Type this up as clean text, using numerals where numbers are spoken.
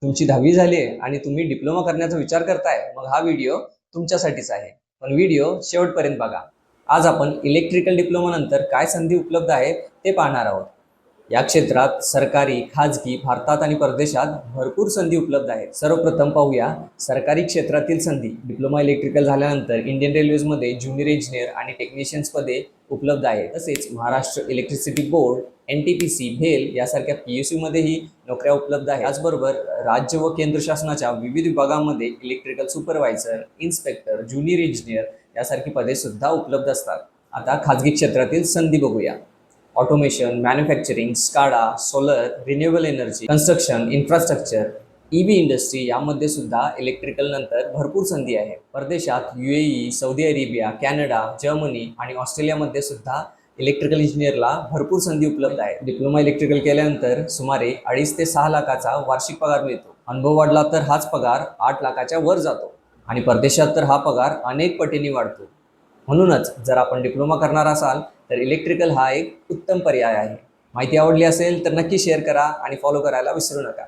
तुमची 10वी झाली आहे आणि तुम्ही डिप्लोमा करण्याचा विचार करताय, मग हा व्हिडिओ तुमच्यासाठीच आहे. पण व्हिडिओ शेवटपर्यंत बघा. आज आपण इलेक्ट्रिकल डिप्लोमा नंतर काय संधी उपलब्ध आहेत ते पाहणार आहोत. या क्षेत्रात सरकारी, खाजगी, भारतात आणि परदेशात भरपूर संधी उपलब्ध आहेत. सर्वप्रथम पाहूया सरकारी क्षेत्रातील संधी. डिप्लोमा इलेक्ट्रिकल झाल्यानंतर इंडियन रेल्वेजमध्ये ज्युनियर इंजिनियर आणि टेक्निशियन्स पदे उपलब्ध आहेत. तसेच महाराष्ट्र इलेक्ट्रिसिटी बोर्ड, NTPC, भेल यासारख्या PSU मध्येही नोकऱ्या उपलब्ध आहेत. त्याचबरोबर राज्य व केंद्र शासनाच्या विविध विभागांमध्ये electrical supervisor, inspector, junior engineer यासारखी पदे सुद्धा उपलब्ध असतात. आता खाजगी क्षेत्रातील संधी बघूया. Automation, manufacturing, SCADA, solar, renewable energy, construction, infrastructure, EV industry यामध्ये सुद्धा इलेक्ट्रिकल नंतर भरपूर संधी आहे. परदेशात UAE, Saudi Arabia, Canada, Germany आणि ऑस्ट्रेलियामध्ये सुद्धा इलेक्ट्रिकल इंजिनियरला भरपूर संधी उपलब्ध आहे. डिप्लोमा इलेक्ट्रिकल केल्यानंतर सुमारे 2.5 ते 6 लाखाचा वार्षिक पगार मिळतो. अनुभव वाढला तर हाच पगार 8 लाखाच्या वर जातो आणि परदेशात तर हा पगार अनेक पटींनी वाढतो. म्हणूनच जर आपण डिप्लोमा करणार असाल तर इलेक्ट्रिकल हा एक उत्तम पर्याय आहे. माहिती आवडली असेल तर नक्की शेअर करा आणि फॉलो करायला विसरू नका.